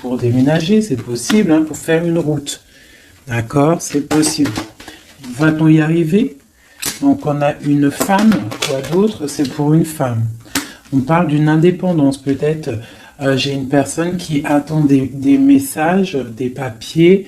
pour déménager, c'est possible, hein, pour faire une route. D'accord, c'est possible. Va-t-on y arriver? Donc on a une femme, quoi d'autre? C'est pour une femme. On parle d'une indépendance, peut-être. J'ai une personne qui attend des messages, des papiers.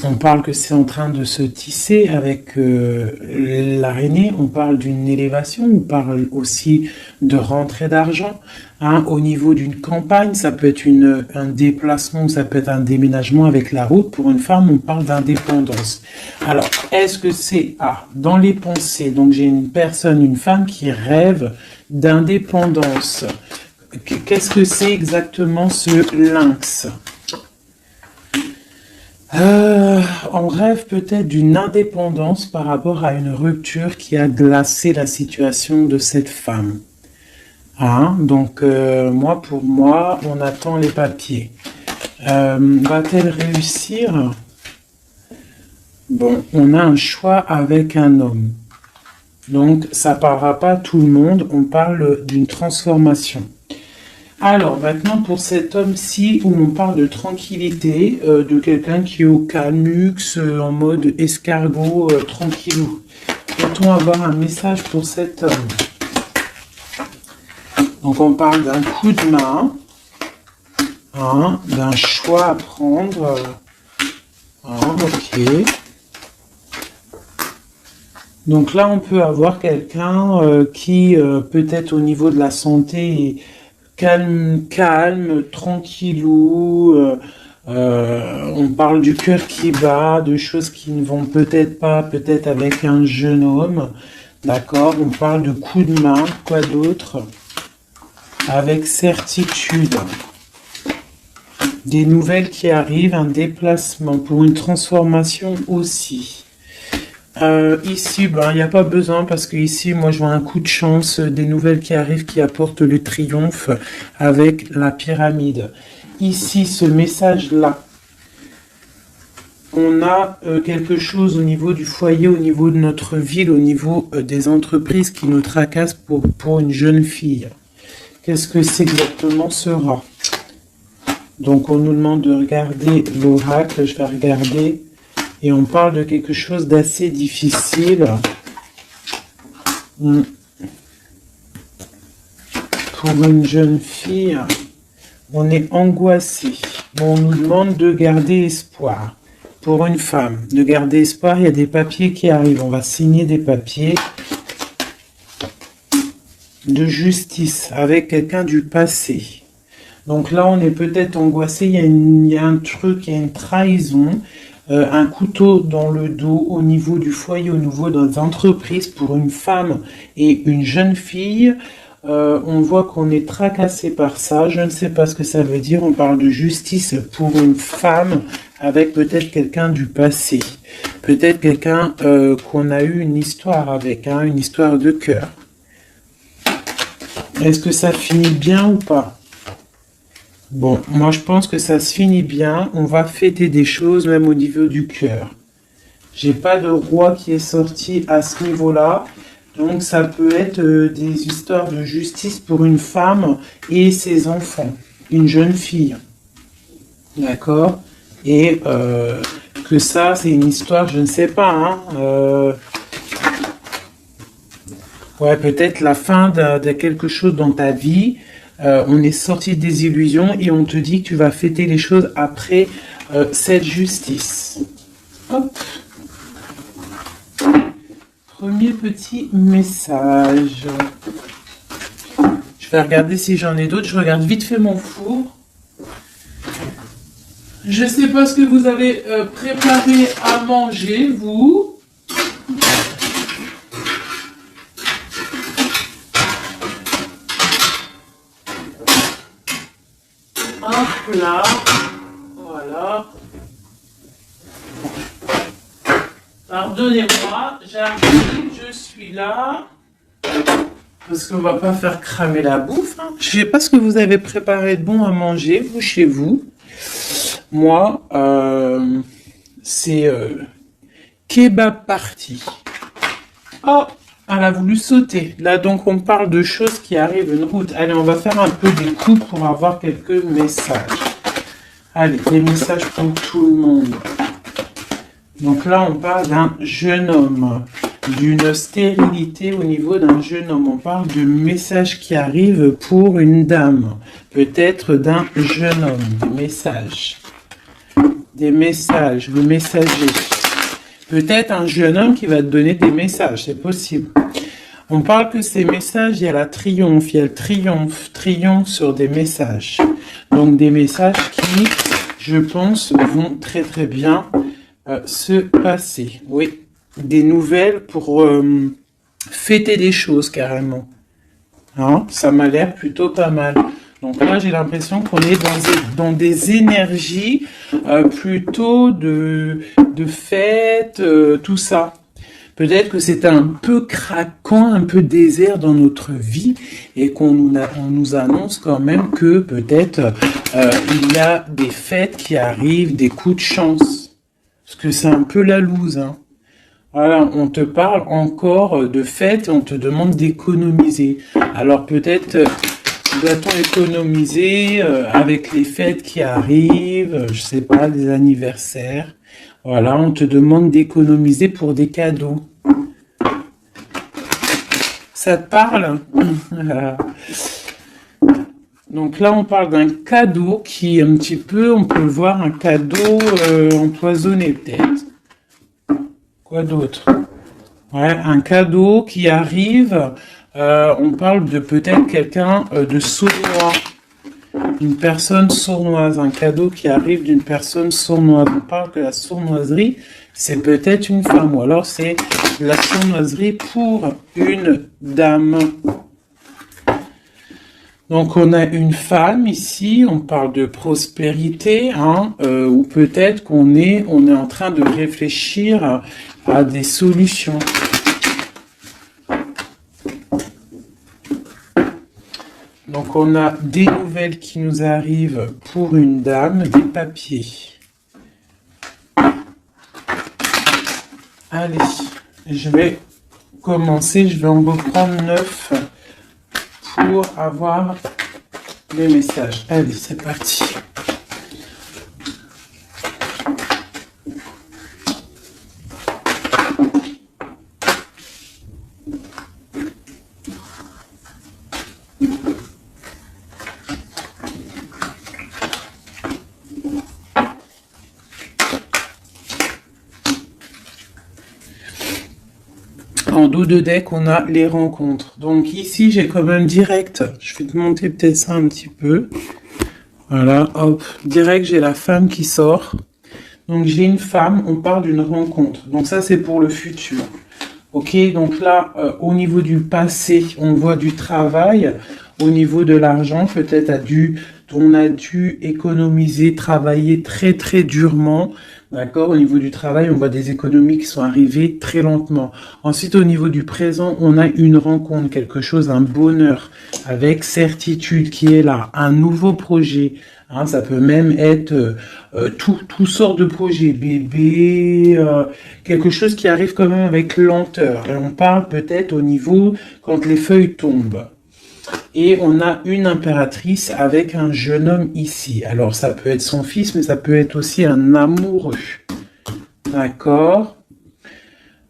On parle que c'est en train de se tisser avec l'araignée. On parle d'une élévation. On parle aussi de rentrée d'argent. Hein, au niveau d'une campagne, ça peut être un déplacement, ça peut être un déménagement avec la route. Pour une femme, on parle d'indépendance. Alors, est-ce que c'est dans les pensées? Donc, j'ai une personne, une femme qui rêve d'indépendance. Qu'est-ce que c'est exactement ce lynx? On rêve peut-être d'une indépendance par rapport à une rupture qui a glacé la situation de cette femme. Hein? Donc, pour moi, on attend les papiers. Va-t-elle réussir? Bon, on a un choix avec un homme. Donc, ça parlera pas à tout le monde, on parle d'une transformation. Alors, maintenant, pour cet homme-ci, où on parle de tranquillité, de quelqu'un qui est au calmux, en mode escargot, tranquillou. Peut-on avoir un message pour cet homme? Donc, on parle d'un coup de main, hein, d'un choix à prendre. Ok. Donc là, on peut avoir quelqu'un qui, peut-être au niveau de la santé, est calme, tranquillou. On parle du cœur qui bat, de choses qui ne vont peut-être pas, peut-être avec un jeune homme. D'accord, on parle de coup de main, quoi d'autre? Avec certitude. Des nouvelles qui arrivent, un déplacement pour une transformation aussi. Ici, il n'y a pas besoin parce que ici, moi, je vois un coup de chance, des nouvelles qui arrivent qui apportent le triomphe avec la pyramide. Ici, ce message-là, on a quelque chose au niveau du foyer, au niveau de notre ville, au niveau des entreprises qui nous tracassent pour une jeune fille. Qu'est-ce que c'est exactement ce rat? Donc, on nous demande de regarder l'oracle. Je vais regarder. Et on parle de quelque chose d'assez difficile. Pour une jeune fille, on est angoissé. On nous demande de garder espoir. Pour une femme, de garder espoir, il y a des papiers qui arrivent. On va signer des papiers de justice avec quelqu'un du passé. Donc là, on est peut-être angoissé. Il y a un truc, il y a une trahison. Un couteau dans le dos au niveau du foyer, au niveau des entreprises pour une femme et une jeune fille. On voit qu'on est tracassé par ça. Je ne sais pas ce que ça veut dire. On parle de justice pour une femme avec peut-être quelqu'un du passé. Peut-être quelqu'un qu'on a eu une histoire avec, hein, une histoire de cœur. Est-ce que ça finit bien ou pas? Bon, moi je pense que ça se finit bien. On va fêter des choses même au niveau du cœur. J'ai pas de roi qui est sorti à ce niveau-là. Donc ça peut être des histoires de justice pour une femme et ses enfants. Une jeune fille. D'accord? Et que ça, c'est une histoire, je ne sais pas. Hein, ouais, peut-être la fin de quelque chose dans ta vie. On est sorti des illusions et on te dit que tu vas fêter les choses après cette justice. Hop. Premier petit message. Je vais regarder si j'en ai d'autres. Je regarde vite fait mon four. Je ne sais pas ce que vous avez préparé à manger, vous. Hop là, voilà. Pardonnez-moi, j'arrive, je suis là. Parce qu'on va pas faire cramer la bouffe. Hein. Je sais pas ce que vous avez préparé de bon à manger, vous, chez vous. Moi, c'est kebab party. Oh, Elle a voulu sauter. Là, donc, on parle de choses qui arrivent une route. Allez, on va faire un peu des coups pour avoir quelques messages. Allez, des messages pour tout le monde. Donc là, on parle d'un jeune homme, d'une stérilité au niveau d'un jeune homme. On parle de messages qui arrivent pour une dame, peut-être d'un jeune homme, des messages, le messager. Peut-être un jeune homme qui va te donner des messages, c'est possible. On parle que ces messages, il y a la triomphe, il y a le triomphe sur des messages. Donc des messages qui, je pense, vont très très bien se passer. Oui, des nouvelles pour fêter des choses carrément. Hein, ça m'a l'air plutôt pas mal. Donc là, j'ai l'impression qu'on est dans des énergies plutôt de fête, tout ça. Peut-être que c'est un peu craquant, un peu désert dans notre vie et on nous annonce quand même que peut-être il y a des fêtes qui arrivent, des coups de chance. Parce que c'est un peu la loose, hein. Voilà, on te parle encore de fêtes et on te demande d'économiser. Alors peut-être doit-on économiser avec les fêtes qui arrivent, je sais pas, des anniversaires. Voilà, on te demande d'économiser pour des cadeaux. Ça te parle? Donc là, on parle d'un cadeau qui est un petit peu, on peut le voir, un cadeau empoisonné peut-être. Quoi d'autre? Ouais, un cadeau qui arrive, on parle de peut-être quelqu'un de sournois. Une personne sournoise, un cadeau qui arrive d'une personne sournoise. On parle que la sournoiserie, c'est peut-être une femme, ou alors c'est la sournoiserie pour une dame. Donc on a une femme ici, on parle de prospérité, hein, ou peut-être qu'on est en train de réfléchir à des solutions. Donc on a des nouvelles qui nous arrivent pour une dame, des papiers. Allez, je vais commencer, je vais en reprendre 9 pour avoir les messages. Allez, c'est parti. En dos de deck, on a les rencontres. Donc ici, j'ai comme un direct. Je vais te monter peut-être ça un petit peu. Voilà, hop. Direct, j'ai la femme qui sort. Donc j'ai une femme, on parle d'une rencontre. Donc ça, c'est pour le futur. Ok, donc là, au niveau du passé, on voit du travail. Au niveau de l'argent, peut-être on a dû économiser, travailler très très durement. D'accord, au niveau du travail, on voit des économies qui sont arrivées très lentement. Ensuite, au niveau du présent, on a une rencontre, quelque chose, un bonheur, avec certitude qui est là, un nouveau projet. Hein, ça peut même être tout sort de projets, bébé, quelque chose qui arrive quand même avec lenteur. Et on parle peut-être au niveau quand les feuilles tombent. Et on a une impératrice avec un jeune homme ici. Alors, ça peut être son fils, mais ça peut être aussi un amoureux. D'accord.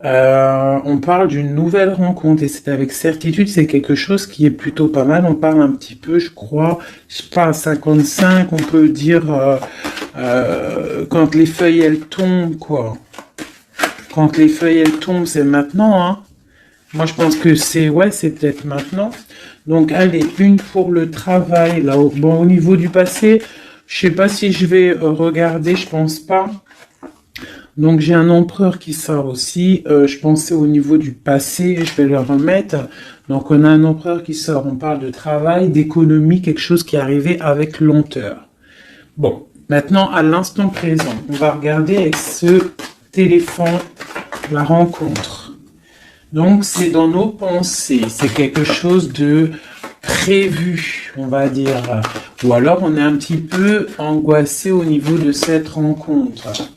On parle d'une nouvelle rencontre et c'est avec certitude, c'est quelque chose qui est plutôt pas mal. On parle un petit peu, je crois, je sais pas, à 55, on peut dire quand les feuilles, elles tombent, quoi. Quand les feuilles, elles tombent, c'est maintenant, hein. Moi, je pense que c'est peut-être maintenant. Donc, allez, une pour le travail, là. Bon, au niveau du passé, je sais pas si je vais regarder, je pense pas. Donc, j'ai un empereur qui sort aussi. Je pensais au niveau du passé, je vais le remettre. Donc, on a un empereur qui sort. On parle de travail, d'économie, quelque chose qui est arrivé avec lenteur. Bon, maintenant, à l'instant présent, on va regarder avec ce téléphone la rencontre. Donc, c'est dans nos pensées, c'est quelque chose de prévu, on va dire. Ou alors, on est un petit peu angoissé au niveau de cette rencontre.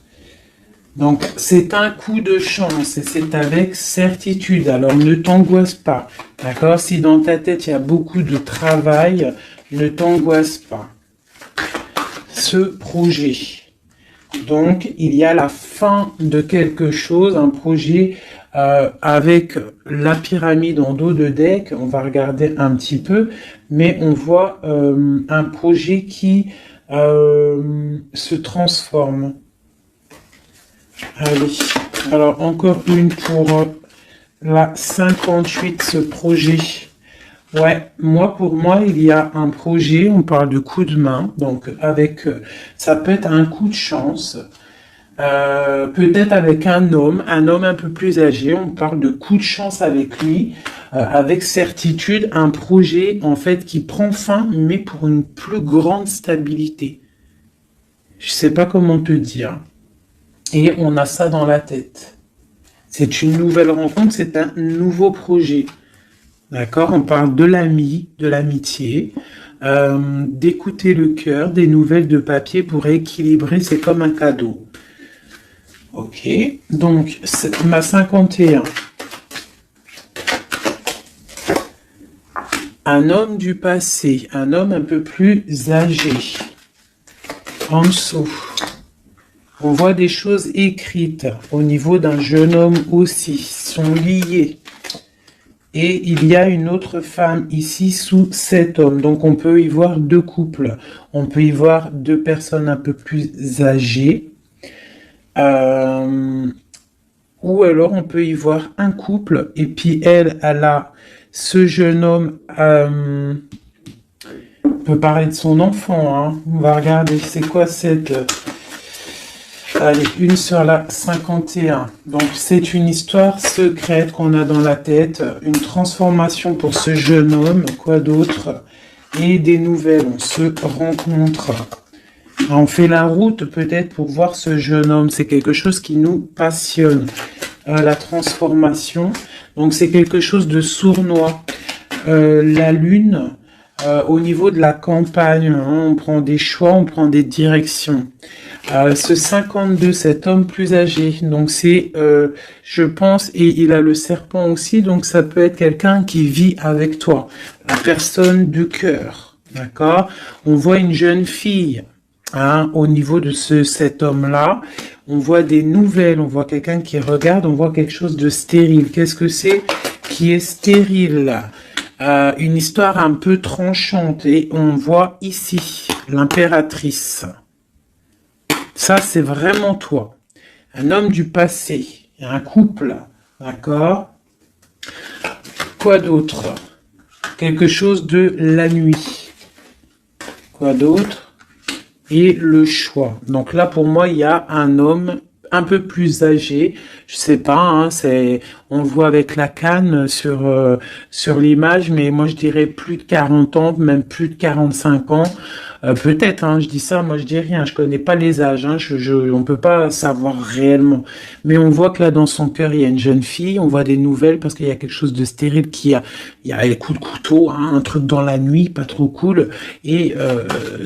Donc, c'est un coup de chance et c'est avec certitude. Alors, ne t'angoisse pas. D'accord? Si dans ta tête, il y a beaucoup de travail, ne t'angoisse pas. Ce projet. Donc, il y a la fin de quelque chose, un projet avec la pyramide en dos de deck. On va regarder un petit peu, mais on voit un projet qui se transforme. Allez, alors encore une pour la 58, ce projet. Ouais, pour moi, il y a un projet, on parle de coup de main, donc avec, ça peut être un coup de chance, peut-être avec un homme un peu plus âgé, on parle de coup de chance avec lui, avec certitude, un projet, en fait, qui prend fin, mais pour une plus grande stabilité. Je sais pas comment te dire. Et on a ça dans la tête. C'est une nouvelle rencontre, c'est un nouveau projet. D'accord? On parle de l'ami, de l'amitié, d'écouter le cœur, des nouvelles de papier pour équilibrer, c'est comme un cadeau. Ok, donc ma 51. Un homme du passé, un homme un peu plus âgé. En dessous, on voit des choses écrites au niveau d'un jeune homme aussi, sont liés. Et il y a une autre femme ici sous cet homme. Donc on peut y voir deux couples. On peut y voir deux personnes un peu plus âgées. Ou alors on peut y voir un couple. Et puis elle a ce jeune homme. On peut parler de son enfant. Hein. On va regarder c'est quoi cette... Allez, une sur la 51. Donc, c'est une histoire secrète qu'on a dans la tête, une transformation pour ce jeune homme, quoi d'autre, et des nouvelles, on se rencontre. On fait la route peut-être pour voir ce jeune homme, c'est quelque chose qui nous passionne. La transformation, donc c'est quelque chose de sournois. La lune, au niveau de la campagne, hein, on prend des choix, on prend des directions. Ce 52, cet homme plus âgé, donc c'est, je pense, et il a le serpent aussi, donc ça peut être quelqu'un qui vit avec toi, la personne du cœur, d'accord? On voit une jeune fille, hein, au niveau de cet homme-là, on voit des nouvelles, on voit quelqu'un qui regarde, on voit quelque chose de stérile. Qu'est-ce que c'est qui est stérile? Une histoire un peu tranchante, et on voit ici l'impératrice. Ça, c'est vraiment toi. Un homme du passé. Un couple. D'accord? Quoi d'autre? Quelque chose de la nuit. Quoi d'autre? Et le choix. Donc là, pour moi, il y a un homme un peu plus âgé. Je sais pas, hein, on le voit avec la canne sur l'image, mais moi, je dirais plus de 40 ans, même plus de 45 ans. Peut-être, hein, je dis ça, moi je dis rien, je connais pas les âges, hein, on peut pas savoir réellement. Mais on voit que là dans son cœur il y a une jeune fille, on voit des nouvelles parce qu'il y a quelque chose de stérile il y a les coups de couteau, hein, un truc dans la nuit, pas trop cool. Et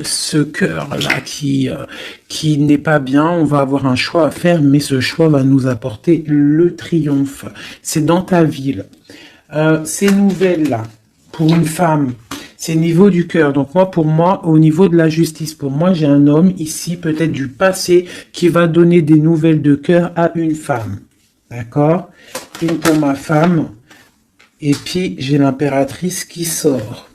ce cœur là qui n'est pas bien, on va avoir un choix à faire, mais ce choix va nous apporter le triomphe. C'est dans ta ville. Ces nouvelles là, pour une femme. C'est niveau du cœur. Donc pour moi, au niveau de la justice, pour moi, j'ai un homme ici, peut-être du passé, qui va donner des nouvelles de cœur à une femme. D'accord? Une pour ma femme. Et puis, j'ai l'impératrice qui sort.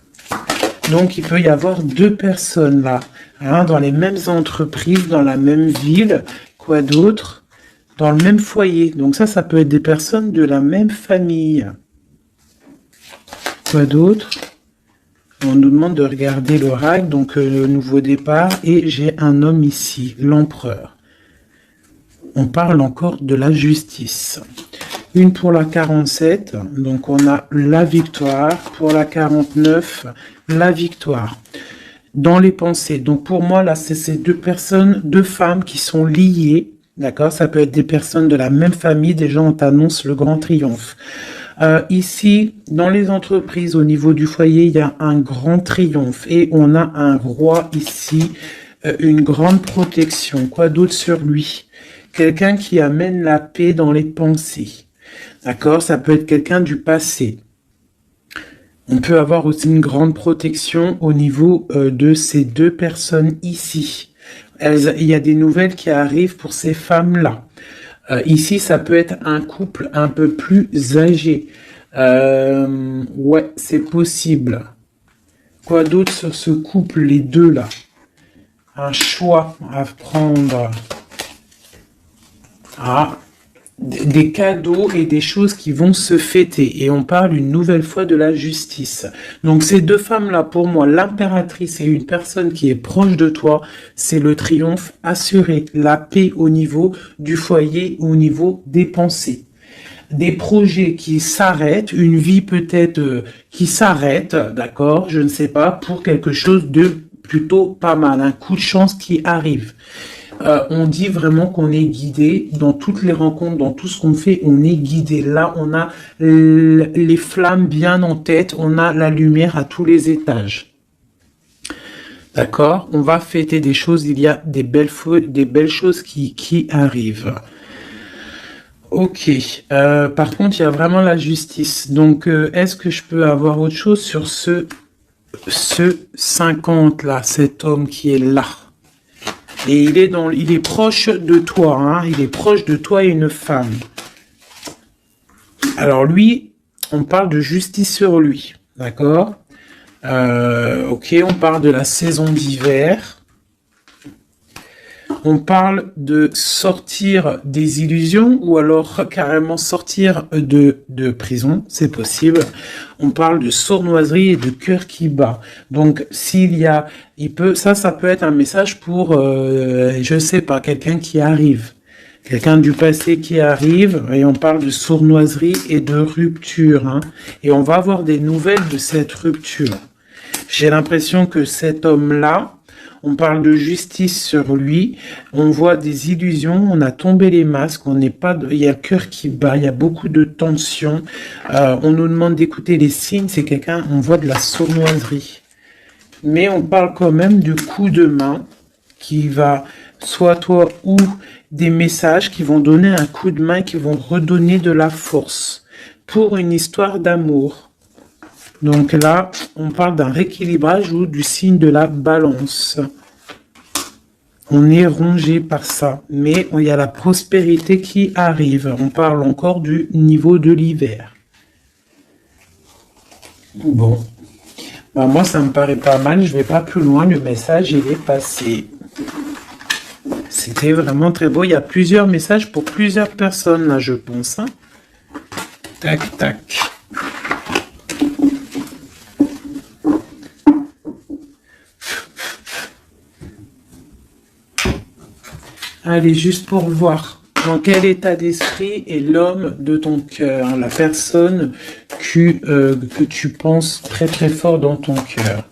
Donc, il peut y avoir deux personnes là, hein, dans les mêmes entreprises, dans la même ville. Quoi d'autre? Dans le même foyer. Donc ça peut être des personnes de la même famille. Quoi d'autre? On nous demande de regarder l'oracle, donc le nouveau départ, et j'ai un homme ici, l'empereur. On parle encore de la justice. Une pour la 47, donc on a la victoire. Pour la 49, la victoire. Dans les pensées, donc pour moi, là, c'est ces deux femmes qui sont liées, d'accord? Ça peut être des personnes de la même famille, déjà on t'annonce le grand triomphe. Ici, dans les entreprises, au niveau du foyer, il y a un grand triomphe et on a un roi ici, une grande protection. Quoi d'autre sur lui? quelqu'un qui amène la paix dans les pensées. D'accord? Ça peut être quelqu'un du passé. On peut avoir aussi une grande protection au niveau de ces deux personnes ici. Il y a des nouvelles qui arrivent pour ces femmes-là. Ici, ça peut être un couple un peu plus âgé. Ouais, c'est possible. Quoi d'autre sur ce couple, les deux là? Un choix à prendre. Ah, des cadeaux et des choses qui vont se fêter. Et on parle une nouvelle fois de la justice. Donc ces deux femmes-là, pour moi, l'impératrice et une personne qui est proche de toi, c'est le triomphe assuré, la paix au niveau du foyer, au niveau des pensées. Des projets qui s'arrêtent, une vie peut-être qui s'arrête, d'accord, je ne sais pas, pour quelque chose de plutôt pas mal, un coup de chance qui arrive. On dit vraiment qu'on est guidé dans toutes les rencontres, dans tout ce qu'on fait, on est guidé. Là, on a les flammes bien en tête, on a la lumière à tous les étages. D'accord? On va fêter des choses, il y a des belles choses qui arrivent. Ok. Par contre, il y a vraiment la justice. Donc, est-ce que je peux avoir autre chose sur ce 50 là, cet homme qui est là? Et il est proche de toi, hein. Il est proche de toi et une femme. Alors lui, on parle de justice sur lui, d'accord? Ok, on parle de la saison d'hiver. On parle de sortir des illusions ou alors carrément sortir de prison, c'est possible. On parle de sournoiserie et de cœur qui bat. Donc ça peut être un message pour, je sais pas, quelqu'un qui arrive. Quelqu'un du passé qui arrive, et on parle de sournoiserie et de rupture, hein. Et on va avoir des nouvelles de cette rupture. J'ai l'impression que cet homme-là, on parle de justice sur lui, on voit des illusions, on a tombé les masques, il y a le cœur qui bat, il y a beaucoup de tension, on nous demande d'écouter les signes, c'est quelqu'un, on voit de la sournoiserie. Mais on parle quand même du coup de main qui va, soit toi ou des messages qui vont donner un coup de main, qui vont redonner de la force pour une histoire d'amour. Donc là, on parle d'un rééquilibrage ou du signe de la balance. On est rongé par ça, mais il y a la prospérité qui arrive. On parle encore du niveau de l'hiver. Bon, moi ça me paraît pas mal, je vais pas plus loin, le message il est passé. C'était vraiment très beau, il y a plusieurs messages pour plusieurs personnes là je pense. Hein. Tac, tac. Allez, juste pour voir dans quel état d'esprit est l'homme de ton cœur, la personne que tu penses très très fort dans ton cœur.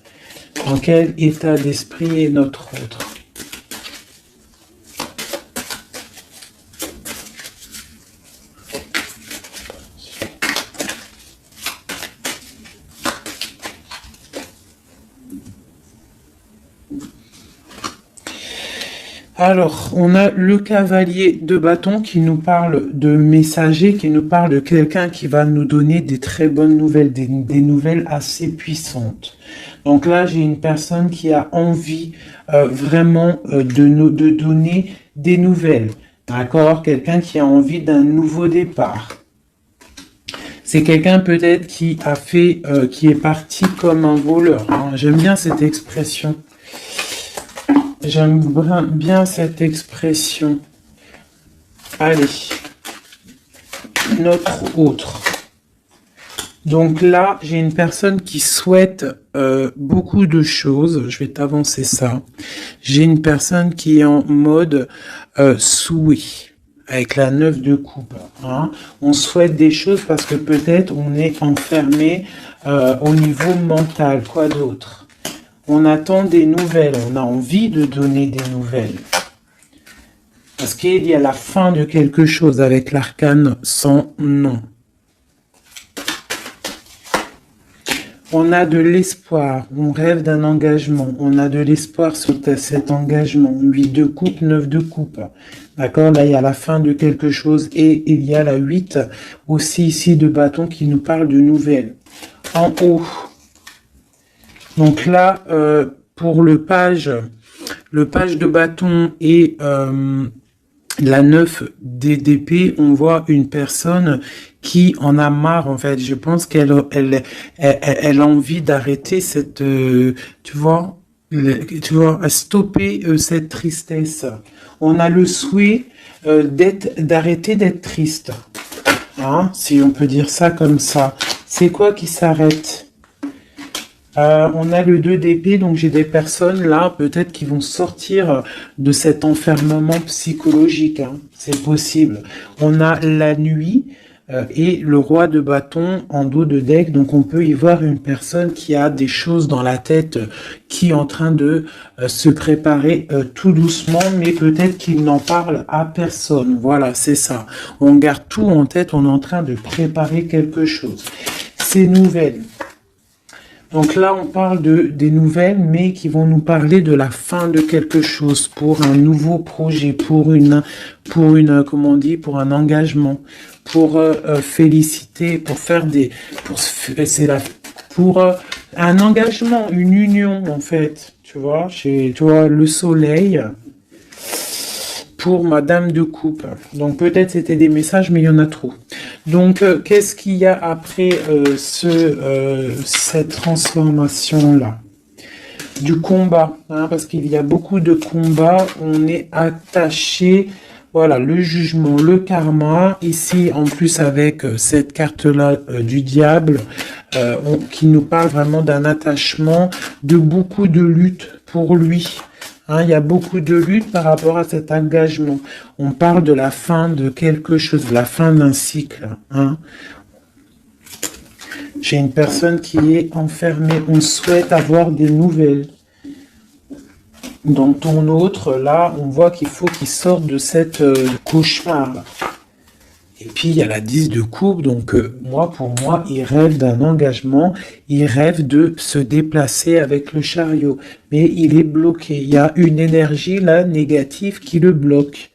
Dans quel état d'esprit est notre autre? Alors, on a le cavalier de bâton qui nous parle de messager, qui nous parle de quelqu'un qui va nous donner des très bonnes nouvelles, des nouvelles assez puissantes. Donc là, j'ai une personne qui a envie vraiment de donner des nouvelles. D'accord? Quelqu'un qui a envie d'un nouveau départ. C'est quelqu'un peut-être qui est parti comme un voleur. Hein. J'aime bien cette expression. J'aime bien cette expression. Allez, notre autre. Donc là, j'ai une personne qui souhaite beaucoup de choses. Je vais t'avancer ça. J'ai une personne qui est en mode souhait, avec la 9 de coupe. Hein. On souhaite des choses parce que peut-être on est enfermé au niveau mental. Quoi d'autre? On attend des nouvelles, on a envie de donner des nouvelles. Parce qu'il y a la fin de quelque chose avec l'arcane sans nom. On a de l'espoir, on rêve d'un engagement, on a de l'espoir sur cet engagement. 8 de coupe, 9 de coupe. D'accord? Là, il y a la fin de quelque chose et il y a la 8 aussi ici de bâton qui nous parle de nouvelles. En haut. Donc là, pour le page de bâton et la 9 d'épée, on voit une personne qui en a marre, en fait. Je pense qu'elle a envie d'arrêter cette, tu vois, stopper cette tristesse. On a le souhait d'arrêter d'être triste. Hein, si on peut dire ça comme ça. C'est quoi qui s'arrête? On a le 2 d'épée, donc j'ai des personnes là, peut-être qui vont sortir de cet enfermement psychologique. Hein. C'est possible. On a la nuit et le roi de bâton en dos de deck, donc on peut y voir une personne qui a des choses dans la tête, qui est en train de se préparer tout doucement, mais peut-être qu'il n'en parle à personne. Voilà, c'est ça. On garde tout en tête, on est en train de préparer quelque chose. Ces nouvelles. Donc là, on parle des nouvelles, mais qui vont nous parler de la fin de quelque chose, pour un nouveau projet, pour comment on dit, pour un engagement, pour féliciter, pour faire pour un engagement, une union en fait, tu vois, tu vois le soleil. Pour Madame de Coupe. Donc peut-être c'était des messages, mais il y en a trop. Donc qu'est-ce qu'il y a après cette transformation-là? Du combat, hein, parce qu'il y a beaucoup de combats, on est attaché, voilà, le jugement, le karma, ici en plus avec cette carte-là du diable, qui nous parle vraiment d'un attachement, de beaucoup de lutte pour lui. Hein, il y a beaucoup de lutte par rapport à cet engagement. On parle de la fin de quelque chose, de la fin d'un cycle. Hein. J'ai une personne qui est enfermée. On souhaite avoir des nouvelles. Dans ton autre, là, on voit qu'il faut qu'il sorte de cette cauchemar. Là. Et puis, il y a la 10 de coupe. Donc, pour moi, il rêve d'un engagement. Il rêve de se déplacer avec le chariot. Mais il est bloqué. Il y a une énergie, là, négative qui le bloque.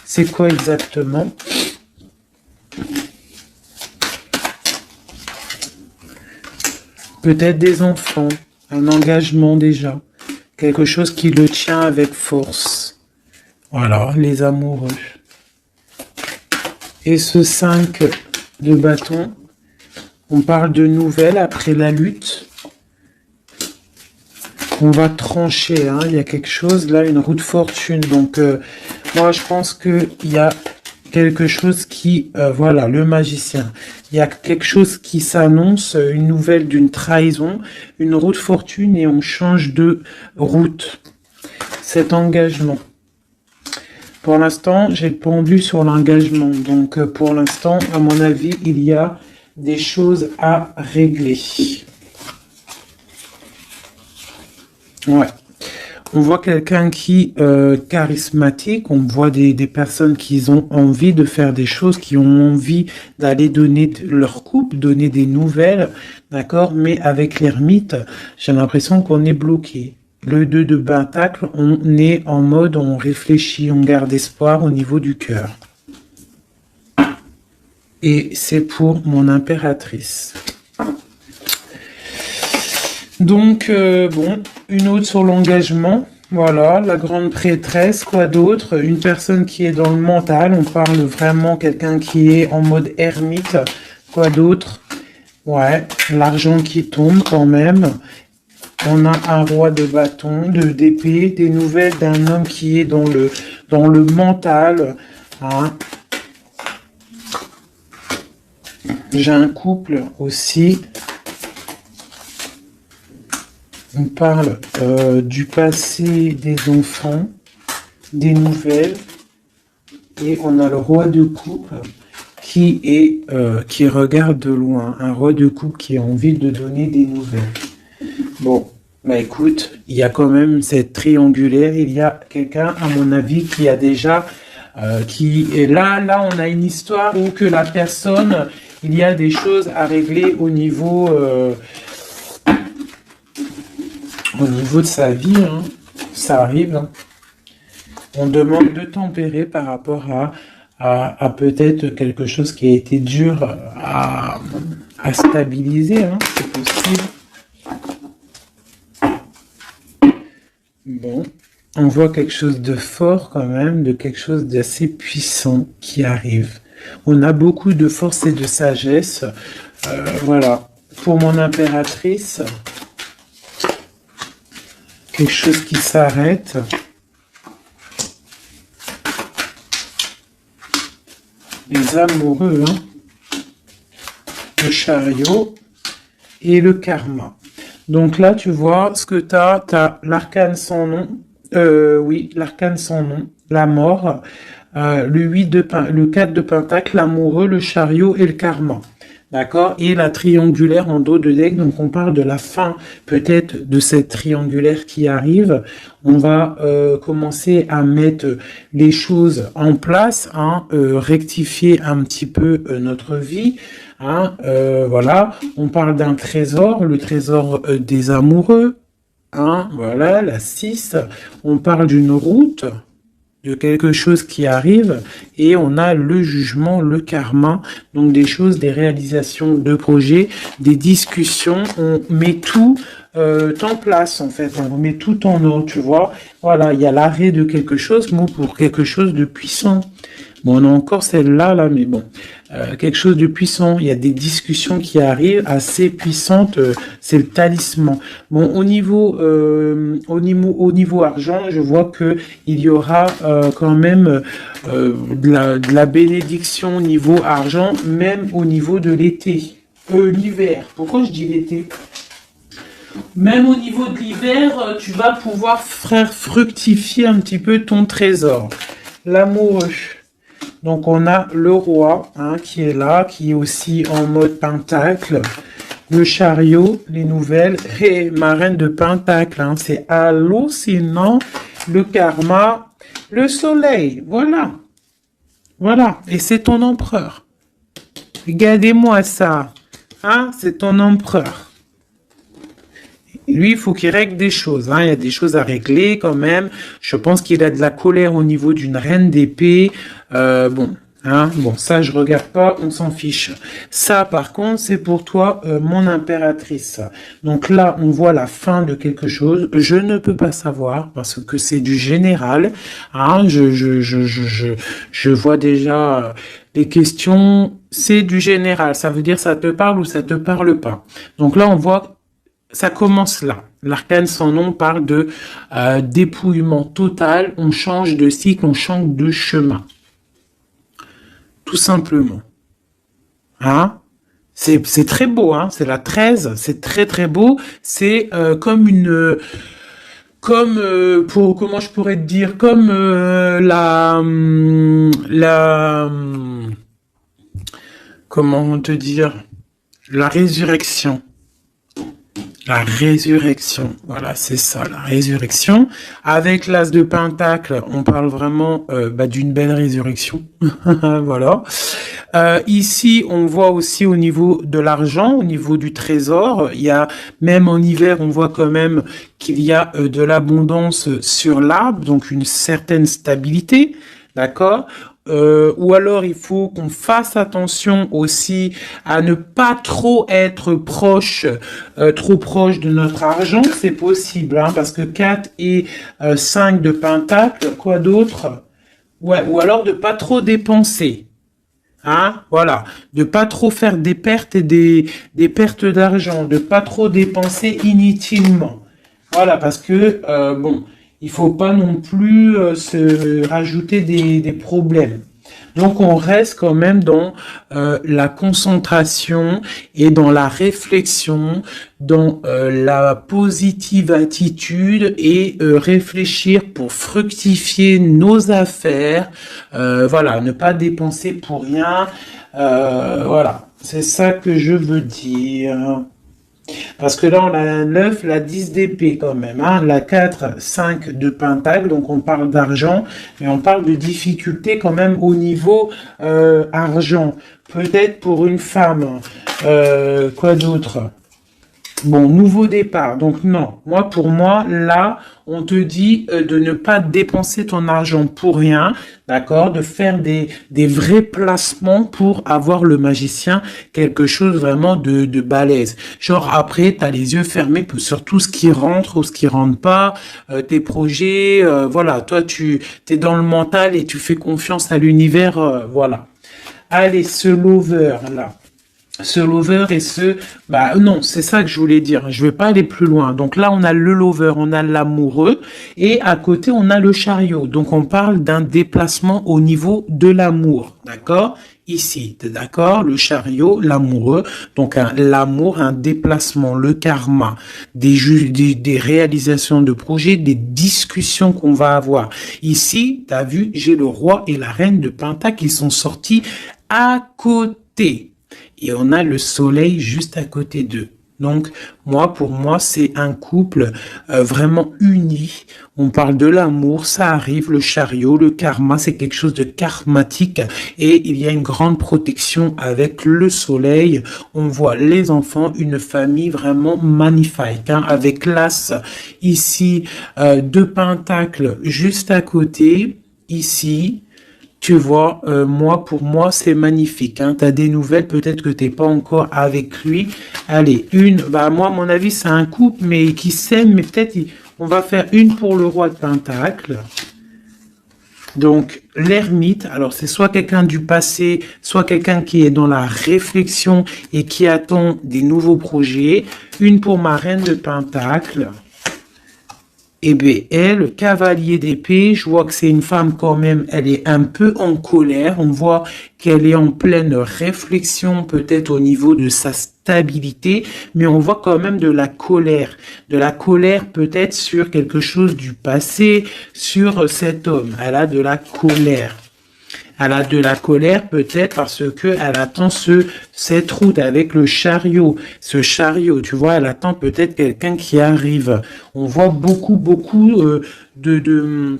C'est quoi exactement? Peut-être des enfants. Un engagement déjà. Quelque chose qui le tient avec force. Voilà, les amoureux. Et ce 5 de bâton, on parle de nouvelles après la lutte. On va trancher, hein. Il y a quelque chose, là, une roue de fortune. Donc, moi, je pense qu'il y a quelque chose qui... voilà, le magicien. Il y a quelque chose qui s'annonce, une nouvelle d'une trahison, une roue de fortune, et on change de route. Cet engagement. Pour l'instant, j'ai le pendu sur l'engagement. Donc, pour l'instant, à mon avis, il y a des choses à régler. Ouais. On voit quelqu'un qui charismatique. On voit des personnes qui ont envie de faire des choses, qui ont envie d'aller donner leur couple, donner des nouvelles. D'accord? Mais avec l'ermite, j'ai l'impression qu'on est bloqué. Le 2 de pentacle, on est en mode, on réfléchit, on garde espoir au niveau du cœur. Et c'est pour mon impératrice. Donc, bon, une autre sur l'engagement. Voilà, la grande prêtresse, quoi d'autre? Une personne qui est dans le mental, on parle vraiment quelqu'un qui est en mode ermite. Quoi d'autre? Ouais, l'argent qui tombe quand même. On a un roi de bâton, d'épée, des nouvelles d'un homme qui est dans le mental. Hein. J'ai un couple aussi. On parle du passé des enfants, des nouvelles. Et on a le roi de coupe qui regarde de loin. Un roi de coupe qui a envie de donner des nouvelles. Bon, bah écoute, il y a quand même cette triangulaire, il y a quelqu'un, à mon avis, qui a déjà, qui est là, on a une histoire où que la personne, il y a des choses à régler au niveau au niveau de sa vie, hein, ça arrive. Hein. On demande de tempérer par rapport à peut-être quelque chose qui a été dur à stabiliser, hein, c'est possible. Bon, on voit quelque chose de fort quand même, de quelque chose d'assez puissant qui arrive. On a beaucoup de force et de sagesse. Voilà, pour mon impératrice, quelque chose qui s'arrête. Les amoureux, hein. Le chariot et le karma. Donc là, tu vois, ce que tu as l'arcane sans nom. Oui, l'arcane sans nom, la mort, le 4 de pentacle, l'amoureux, le chariot et le karma. D'accord? Et la triangulaire en dos de deck, donc on parle de la fin peut-être de cette triangulaire qui arrive. On va commencer à mettre les choses en place, hein, rectifier un petit peu notre vie. Hein, voilà, on parle d'un trésor, le trésor des amoureux. Hein, voilà, la 6. On parle d'une route, de quelque chose qui arrive, et on a le jugement, le karma, donc des choses, des réalisations de projets, des discussions, on met tout en place en fait, on met tout en ordre, tu vois, voilà, il y a l'arrêt de quelque chose, mot pour quelque chose de puissant. Bon, on a encore celle-là, là, mais bon, quelque chose de puissant. Il y a des discussions qui arrivent assez puissantes. C'est le talisman. Bon, au niveau argent, je vois que il y aura quand même de la bénédiction au niveau argent, même au niveau de l'été, l'hiver. Pourquoi je dis l'été? Même au niveau de l'hiver, tu vas pouvoir faire fructifier un petit peu ton trésor. L'amoureux. Donc on a le roi, hein, qui est là, qui est aussi en mode pentacle. Le chariot, les nouvelles, et ma reine de pentacle, hein, c'est hallucinant. Le karma, le soleil, voilà. Voilà, et c'est ton empereur. Regardez-moi ça, hein, c'est ton empereur. Lui, il faut qu'il règle des choses. Hein. Il y a des choses à régler quand même. Je pense qu'il a de la colère au niveau d'une reine d'épée. Bon, ça, je regarde pas, on s'en fiche. Ça, par contre, c'est pour toi, mon impératrice. Donc là, on voit la fin de quelque chose. Je ne peux pas savoir parce que c'est du général. Hein. Je vois déjà les questions. C'est du général. Ça veut dire ça te parle ou ça te parle pas. Donc là, on voit. Ça commence là. L'arcane sans nom parle de dépouillement total. On change de cycle, on change de chemin. Tout simplement. Hein? C'est très beau. Hein? C'est la 13. C'est très très beau. C'est comme une... comment je pourrais te dire, comme comment te dire, la résurrection. La résurrection, voilà, c'est ça, la résurrection. Avec l'as de pentacle, on parle vraiment d'une belle résurrection. Voilà. Ici, on voit aussi au niveau de l'argent, au niveau du trésor, il y a, même en hiver, on voit quand même qu'il y a de l'abondance sur l'arbre, donc une certaine stabilité, d'accord ? Ou alors il faut qu'on fasse attention aussi à ne pas trop être trop proche de notre argent, c'est possible, hein, parce que 4 et 5 de pentacle, quoi d'autre? Ouais, ou alors de pas trop dépenser. Hein, voilà, de pas trop faire des pertes et des pertes d'argent, de pas trop dépenser inutilement. Voilà, parce que il faut pas non plus se rajouter des problèmes. Donc on reste quand même dans la concentration et dans la réflexion, dans la positive attitude et réfléchir pour fructifier nos affaires. Voilà, ne pas dépenser pour rien. Voilà, c'est ça que je veux dire. Parce que là, on a la 9, la 10 d'épée quand même, hein, la 4, 5 de pentacle, donc on parle d'argent, mais on parle de difficulté quand même au niveau argent. Peut-être pour une femme, quoi d'autre? Bon, nouveau départ. Donc non, moi pour moi, là, on te dit de ne pas dépenser ton argent pour rien, d'accord? De faire des vrais placements pour avoir le magicien quelque chose vraiment de balèze. Genre après, tu as les yeux fermés sur tout ce qui rentre ou ce qui rentre pas, tes projets, voilà. Toi, tu es dans le mental et tu fais confiance à l'univers, voilà. Allez, ce lover là. Ce lover et bah non, c'est ça que je voulais dire. Je vais pas aller plus loin. Donc là, on a le lover, on a l'amoureux et à côté, on a le chariot. Donc on parle d'un déplacement au niveau de l'amour, d'accord? Ici, t'es d'accord? Le chariot, l'amoureux. Donc l'amour, un déplacement, le karma, des réalisations de projets, des discussions qu'on va avoir. Ici, t'as vu, j'ai le roi et la reine de Pentacle qui sont sortis à côté. Et on a le soleil juste à côté d'eux. Donc, pour moi, c'est un couple vraiment uni. On parle de l'amour, ça arrive, le chariot, le karma, c'est quelque chose de karmatique. Et il y a une grande protection avec le soleil. On voit les enfants, une famille vraiment magnifique, hein, avec l'as ici de Pentacle juste à côté, ici. Tu vois, pour moi, c'est magnifique. Hein. Tu as des nouvelles, peut-être que tu n'es pas encore avec lui. Allez, moi, à mon avis, c'est un couple, mais qui s'aime, mais peut-être on va faire une pour le roi de Pentacle. Donc, l'ermite, alors c'est soit quelqu'un du passé, soit quelqu'un qui est dans la réflexion et qui attend des nouveaux projets. Une pour ma reine de Pentacle. Et bien, elle, cavalier d'épée, je vois que c'est une femme quand même, elle est un peu en colère. On voit qu'elle est en pleine réflexion, peut-être au niveau de sa stabilité, mais on voit quand même de la colère. De la colère peut-être sur quelque chose du passé, sur cet homme. Elle a de la colère. Elle a de la colère peut-être parce que elle attend cette route avec le chariot. Ce chariot, tu vois, elle attend peut-être quelqu'un qui arrive. On voit beaucoup de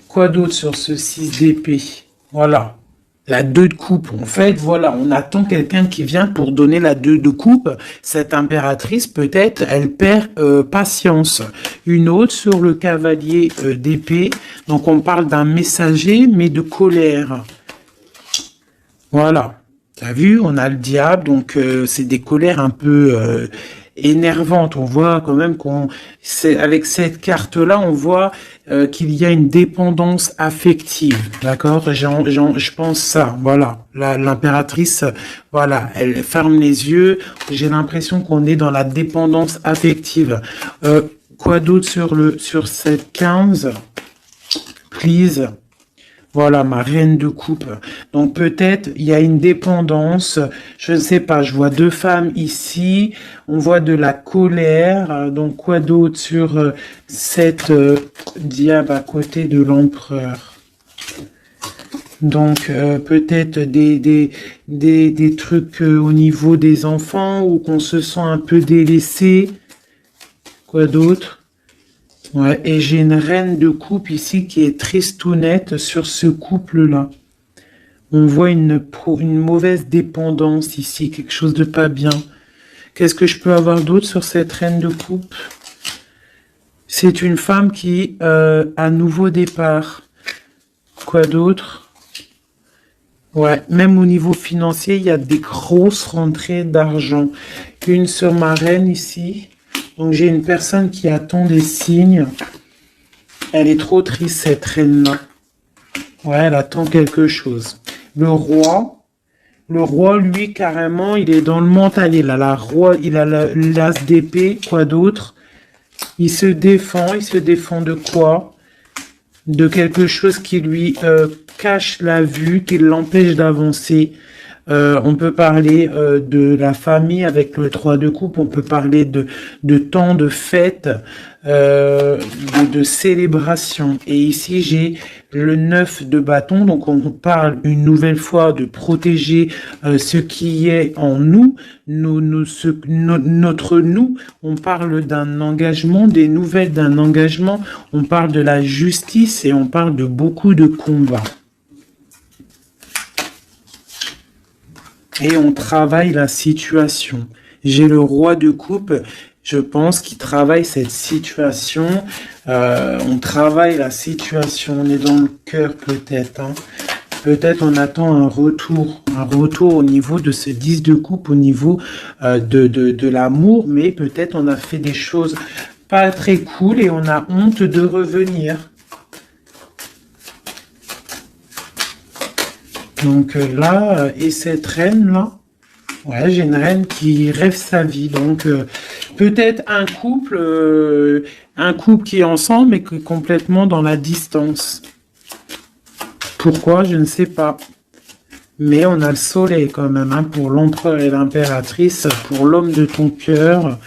quoi d'autre sur ce 6 d'épée. Voilà. La 2 de coupe, en fait, voilà, on attend quelqu'un qui vient pour donner la 2 de coupe. Cette impératrice, peut-être, elle perd patience. Une autre sur le cavalier d'épée. Donc, on parle d'un messager, mais de colère. Voilà. T'as vu, on a le diable, donc c'est des colères un peu énervantes. On voit quand même avec cette carte-là, on voit qu'il y a une dépendance affective, d'accord? Je pense ça, voilà. L'impératrice, voilà, elle ferme les yeux. J'ai l'impression qu'on est dans la dépendance affective. Quoi d'autre sur cette 15? Please. Voilà, ma reine de coupe. Donc peut-être il y a une dépendance. Je ne sais pas, je vois 2 femmes ici. On voit de la colère. Donc quoi d'autre sur cette diable à côté de l'empereur? Donc peut-être des trucs au niveau des enfants ou qu'on se sent un peu délaissé. Quoi d'autre? Ouais, et j'ai une reine de coupe ici qui est tristounette sur ce couple-là. On voit une mauvaise dépendance ici, quelque chose de pas bien. Qu'est-ce que je peux avoir d'autre sur cette reine de coupe? C'est une femme qui a nouveau départ. Quoi d'autre? Ouais, même au niveau financier, il y a des grosses rentrées d'argent. Une sur ma reine ici. Donc, j'ai une personne qui attend des signes. Elle est trop triste, cette reine-là. Ouais, elle attend quelque chose. Le roi, lui, carrément, il est dans le mental. Il a l'as d'épée, quoi d'autre? Il se défend de quoi? De quelque chose qui lui cache la vue, qui l'empêche d'avancer. On peut parler de la famille avec le 3 de coupe, on peut parler de temps de fête, de célébration. Et ici, j'ai le 9 de bâton, donc on parle une nouvelle fois de protéger ce qui est en nous, notre nous. On parle d'un engagement, des nouvelles d'un engagement, on parle de la justice et on parle de beaucoup de combats. Et on travaille la situation. J'ai le roi de coupe. Je pense qu'il travaille cette situation. On travaille la situation. On est dans le cœur peut-être. Hein. Peut-être on attend un retour au niveau de ce 10 de coupe, au niveau de l'amour, mais peut-être on a fait des choses pas très cool et on a honte de revenir. Donc là, et cette reine-là, ouais, j'ai une reine qui rêve sa vie. Donc peut-être un couple qui est ensemble mais qui est complètement dans la distance. Pourquoi? Je ne sais pas. Mais on a le soleil quand même, hein, pour l'empereur et l'impératrice, pour l'homme de ton cœur.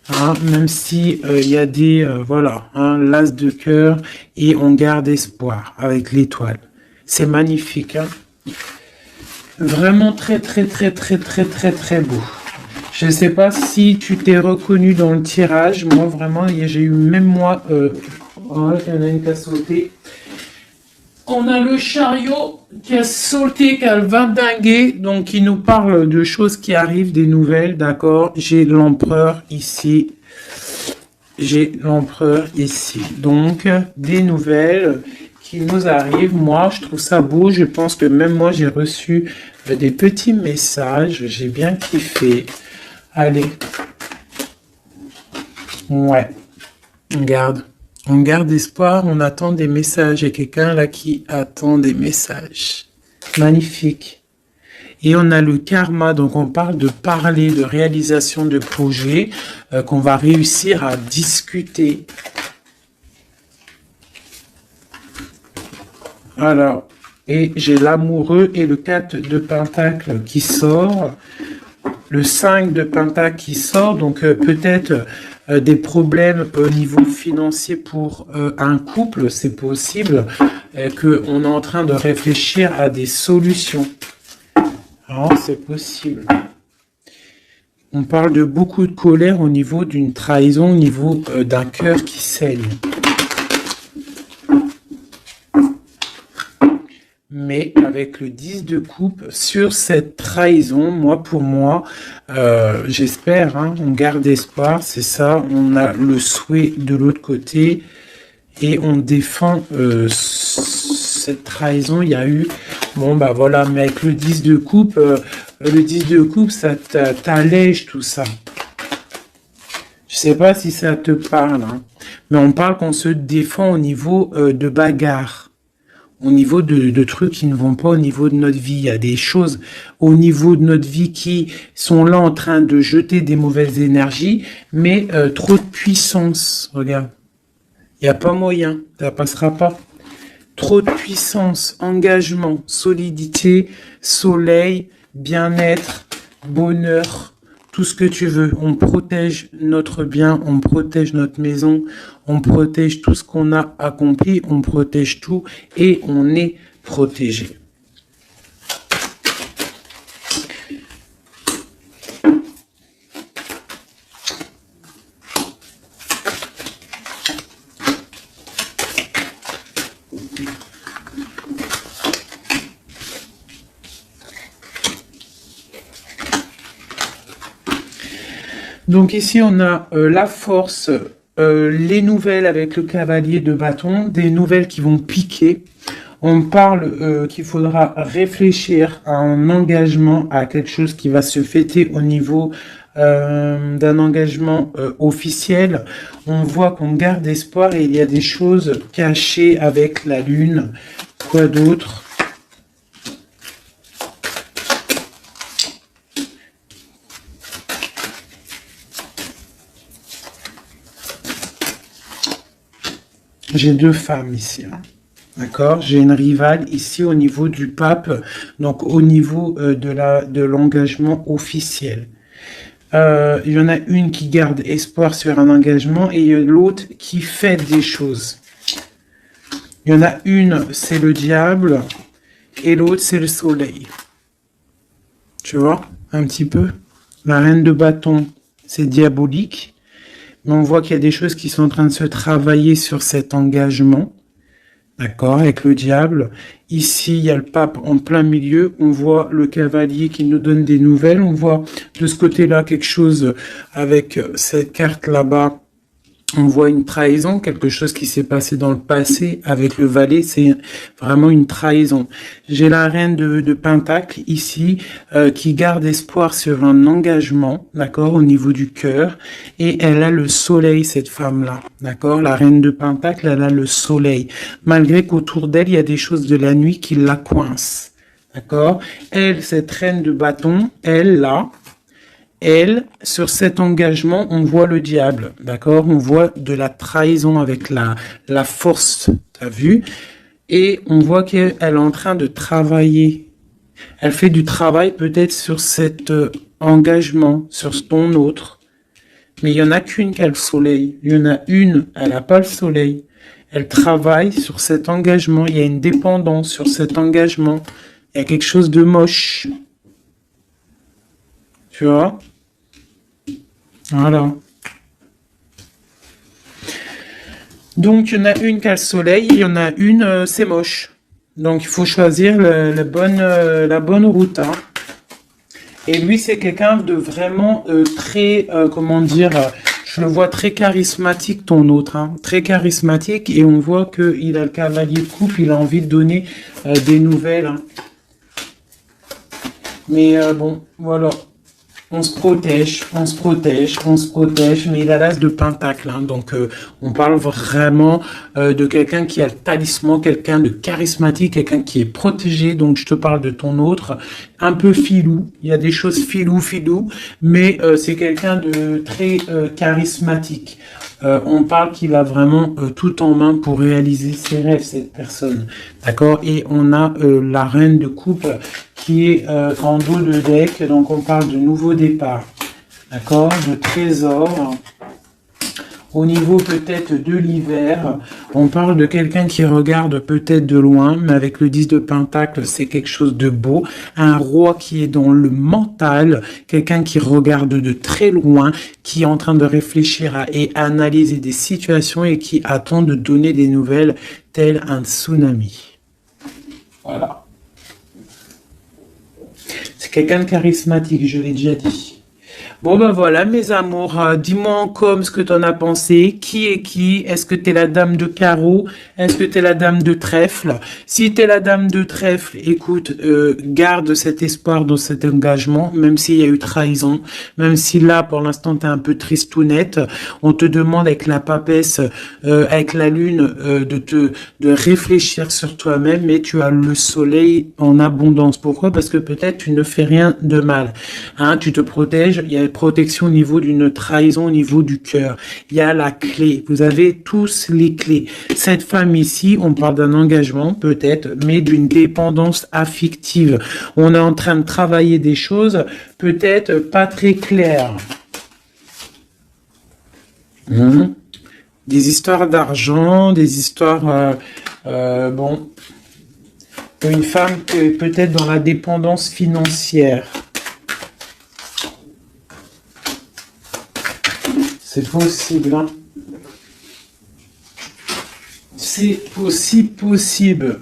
Hein, même si il y a des voilà, hein, l'as de cœur et on garde espoir avec l'étoile. C'est magnifique, hein. Vraiment très très très très très très très beau. Je ne sais pas si tu t'es reconnu dans le tirage. Moi vraiment, j'ai eu même moi. Voilà, il y en a une qui a sauté. On a le chariot qui a sauté, qui a vindingué, donc il nous parle de choses qui arrivent, des nouvelles, d'accord. J'ai l'empereur ici. J'ai l'empereur ici. Donc, des nouvelles qui nous arrivent. Moi, je trouve ça beau. Je pense que même moi, j'ai reçu des petits messages. J'ai bien kiffé. Allez. Ouais. Regarde. On garde espoir, on attend des messages. Il y a quelqu'un là qui attend des messages. Magnifique. Et on a le karma, donc on parle de parler, de réalisation de projets qu'on va réussir à discuter. Alors, et j'ai l'amoureux et le 4 de Pentacle qui sort. Le 5 de Pentacle qui sort, donc peut-être des problèmes au niveau financier pour un couple, c'est possible qu'on est en train de réfléchir à des solutions. Alors, c'est possible. On parle de beaucoup de colère au niveau d'une trahison, au niveau d'un cœur qui saigne. Mais avec le 10 de coupe sur cette trahison, pour moi, j'espère, hein, on garde espoir, c'est ça, on a le souhait de l'autre côté et on défend cette trahison. Il y a eu, bon bah voilà, mais avec le 10 de coupe, ça t'allège tout ça. Je sais pas si ça te parle, hein, mais on parle qu'on se défend au niveau de bagarre. Au niveau de trucs qui ne vont pas au niveau de notre vie. Il y a des choses au niveau de notre vie qui sont là en train de jeter des mauvaises énergies, mais trop de puissance. Regarde. Il n'y a pas moyen. Ça passera pas. Trop de puissance, engagement, solidité, soleil, bien-être, bonheur, tout ce que tu veux. On protège notre bien, on protège notre maison, on protège tout ce qu'on a accompli, on protège tout et on est protégé. Donc ici, on a la force, les nouvelles avec le cavalier de bâton, des nouvelles qui vont piquer. On parle qu'il faudra réfléchir à un engagement, à quelque chose qui va se fêter au niveau d'un engagement officiel. On voit qu'on garde espoir et il y a des choses cachées avec la lune. Quoi d'autre ? J'ai deux femmes ici, hein. D'accord? J'ai une rivale ici au niveau du pape, donc au niveau de l'engagement officiel. Il y en a une qui garde espoir sur un engagement et l'autre qui fait des choses. Il y en a une, c'est le diable et l'autre, c'est le soleil. Tu vois? Un petit peu. La reine de bâton, c'est diabolique. Mais on voit qu'il y a des choses qui sont en train de se travailler sur cet engagement. D'accord, avec le diable. Ici, il y a le pape en plein milieu. On voit le cavalier qui nous donne des nouvelles. On voit de ce côté-là quelque chose avec cette carte là-bas. On voit une trahison, quelque chose qui s'est passé dans le passé avec le valet, c'est vraiment une trahison. J'ai la reine de Pentacle ici qui garde espoir sur un engagement, d'accord, au niveau du cœur, et elle a le soleil, cette femme-là, d'accord, la reine de Pentacle, elle a le soleil, malgré qu'autour d'elle, il y a des choses de la nuit qui la coincent, d'accord. Elle, cette reine de bâton, elle, là, elle, sur cet engagement, on voit le diable, d'accord? On voit de la trahison avec la force, t'as vu? Et on voit qu'elle est en train de travailler. Elle fait du travail peut-être sur cet engagement, sur ton autre. Mais il y en a qu'une qui a le soleil. Il y en a une, elle n'a pas le soleil. Elle travaille sur cet engagement. Il y a une dépendance sur cet engagement. Il y a quelque chose de moche. Tu vois? Voilà. Donc, il y en a une qui a le soleil, il y en a une, c'est moche. Donc, il faut choisir la bonne route. Hein. Et lui, c'est quelqu'un de vraiment très, comment dire, je le vois très charismatique, ton autre. Hein, très charismatique, et on voit qu'il a le cavalier de coupe, il a envie de donner des nouvelles. Hein. Mais bon, voilà. On se protège, on se protège, on se protège, mais il a l'as de pentacle, hein, donc on parle vraiment de quelqu'un qui a le talisman, quelqu'un de charismatique, quelqu'un qui est protégé, donc je te parle de ton autre, un peu filou, il y a des choses filou, mais c'est quelqu'un de très charismatique. On parle qu'il a vraiment tout en main pour réaliser ses rêves, cette personne, d'accord. Et on a la reine de coupe qui est en dos de deck, donc on parle de nouveau départ, d'accord, de trésor. Au niveau peut-être de l'hiver, on parle de quelqu'un qui regarde peut-être de loin, mais avec le 10 de Pentacle, c'est quelque chose de beau. Un roi qui est dans le mental, quelqu'un qui regarde de très loin, qui est en train de réfléchir et analyser des situations et qui attend de donner des nouvelles tel un tsunami. Voilà. C'est quelqu'un de charismatique, je l'ai déjà dit. Bon ben voilà mes amours, dis-moi en com ce que t'en as pensé, qui est qui, est-ce que t'es la dame de carreau, est-ce que t'es la dame de trèfle, si t'es la dame de trèfle, écoute, garde cet espoir dans cet engagement, même s'il y a eu trahison, même si là pour l'instant t'es un peu tristounette, on te demande avec la papesse, avec la lune, de réfléchir sur toi-même, mais tu as le soleil en abondance. Pourquoi? Parce que peut-être tu ne fais rien de mal, hein, tu te protèges, il y a protection au niveau d'une trahison, au niveau du cœur. Il y a la clé. Vous avez tous les clés. Cette femme ici, on parle d'un engagement peut-être, mais d'une dépendance affective. On est en train de travailler des choses peut-être pas très claires. Des histoires d'argent, des histoires... bon... Une femme qui est peut-être dans la dépendance financière. C'est possible, hein. C'est possible.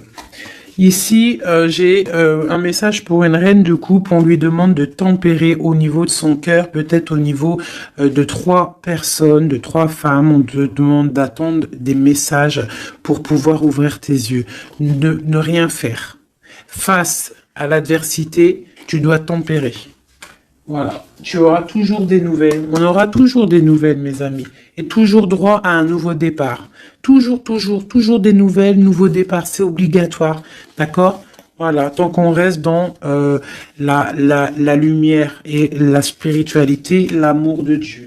Ici, j'ai un message pour une reine de coupe. On lui demande de tempérer au niveau de son cœur, peut-être au niveau de 3 personnes, de 3 femmes. On te demande d'attendre des messages pour pouvoir ouvrir tes yeux. Ne rien faire. Face à l'adversité, tu dois tempérer. Voilà, tu auras toujours des nouvelles. On aura toujours des nouvelles, mes amis. Et toujours droit à un nouveau départ. Toujours des nouvelles, nouveau départ. C'est obligatoire. D'accord? Voilà, tant qu'on reste dans la lumière et la spiritualité, l'amour de Dieu.